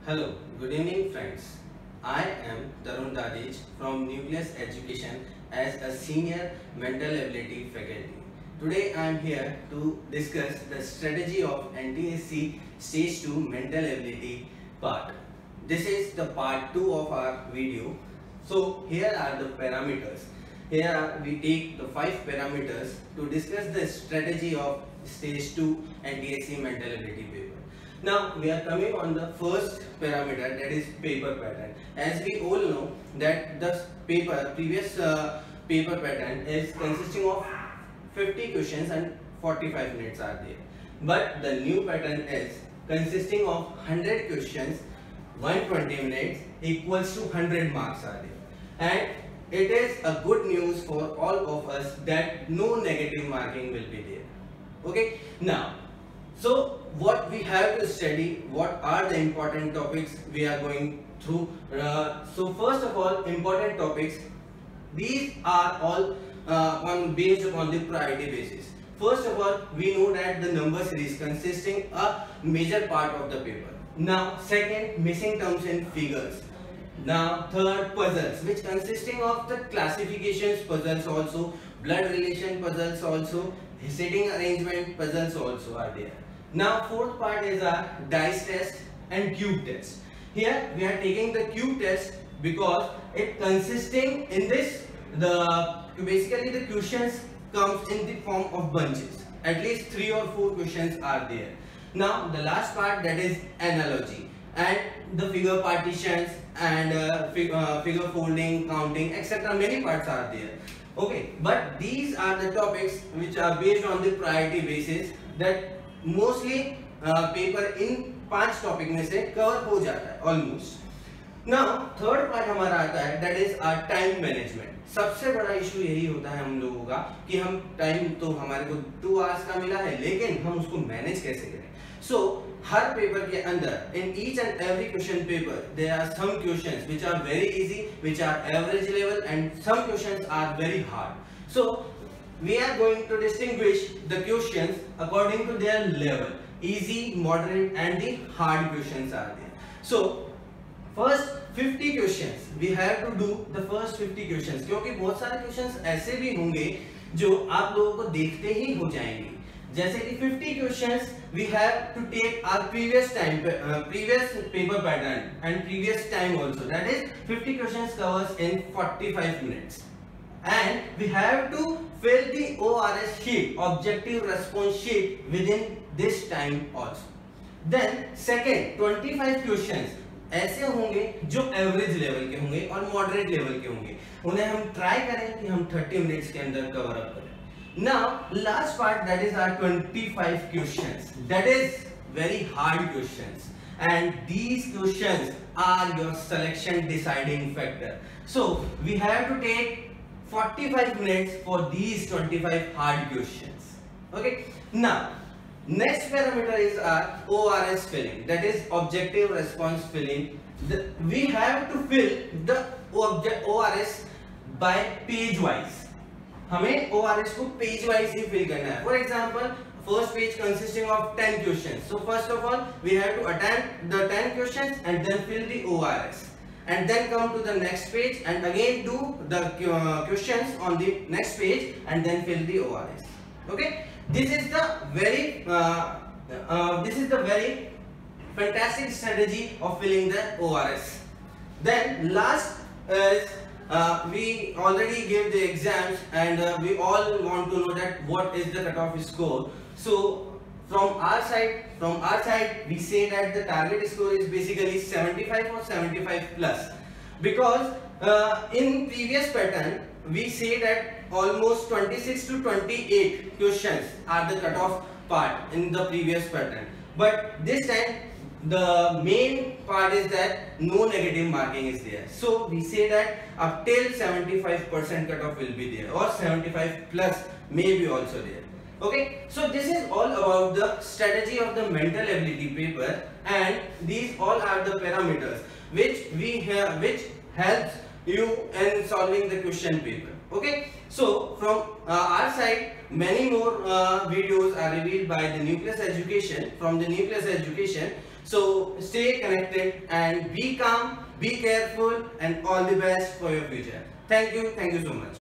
Hello, good evening friends. I am Tarun Dadej from Nucleus Education as a senior mental ability faculty. Today I am here to discuss the strategy of NTSC Stage 2 mental ability part. This is the part 2 of our video. So here are the parameters. We take the 5 parameters to discuss the strategy of Stage 2 NTSC mental ability paper. Now we are coming on the first parameter, that is paper pattern. As we all know that the previous paper pattern is consisting of 50 questions and 45 minutes are there. But the new pattern is consisting of 100 questions, 120 minutes equals to 100 marks are there. And it is a good news for all of us that no negative marking will be there. Okay, now so what we have to study, what are the important topics we are going through. So first of all, important topics, these are all based upon the priority basis. First of all, we know that the number series consisting a major part of the paper. Now second, missing terms and figures. Now third, puzzles, which consisting of the classifications puzzles also, blood relation puzzles also, sitting arrangement puzzles also are there. Now fourth part is our dice test and cube test. Here we are taking the cube test because it consisting in this, basically the questions comes in the form of bunches. At least 3 or 4 questions are there. Now the last part, that is analogy and the figure partitions and figure folding, counting, etc. Many parts are there. Okay, but these are the topics which are based on the priority basis, that mostly paper in 5 topic में से cover हो जाता है almost. Now third part हमारा आता है, that is our time management. सबसे बड़ा इशू यही होता है हम लोगों का कि हम टाइम तो हमारे को 2 आवर्स का मिला है, लेकिन हम उसको मैनेज कैसे करें. सो हर पेपर के अंदर in each and every question paper there are some questions which are very easy, which are average level, and some questions are very hard. So we are going to distinguish the questions according to their level. Easy, moderate and the hard questions are there. So first 50 questions we have to do the first 50 questions, क्योंकि बहुत सारे questions ऐसे भी होंगे जो आप लोगों को देखते ही हो जाएंगे. जैसे कि 50 questions we have to take our previous paper pattern and previous time also, that is 50 questions covers in 45 minutes. And we have to fill the ORS sheet, objective response sheet, within this time also. Then second 25 questions ऐसे होंगे जो average level के होंगे और moderate level के होंगे, उन्हें हम ट्राई करें कि हम 30 मिनट्स के अंदर कवर अप करें. Now last part, that is our 25 questions, that is very hard questions, and these questions are your selection deciding factor. So we have to take 45 minutes for these 25 hard questions. Okay, now next parameter is our ORS filling, that is objective response filling. We have to fill the ORS by page wise. हमें ORS को page wise ही fill करना है. For example, first page consisting of 10 questions. So first of all we have to attempt the 10 questions and then fill the ORS. And then come to the next page and again do the questions on the next page and then fill the ORS. Okay, this is the very fantastic strategy of filling the ORS. Then last is we already gave the exams and we all want to know that what is the cutoff score. So from our side we say that the target score is basically 75 or 75 plus, because in previous pattern we say that almost 26 to 28 questions are the cutoff part in the previous pattern, but this time the main part is that no negative marking is there. So we say that up till 75% cutoff will be there, or 75 plus may be also there. Okay, so this is all about the strategy of the mental ability paper, and these all are the parameters which we have, which helps you in solving the question paper. Okay, so from our side many more videos are revealed by the Nucleus Education, from the Nucleus Education. So stay connected and be calm, be careful, and all the best for your future. Thank you so much.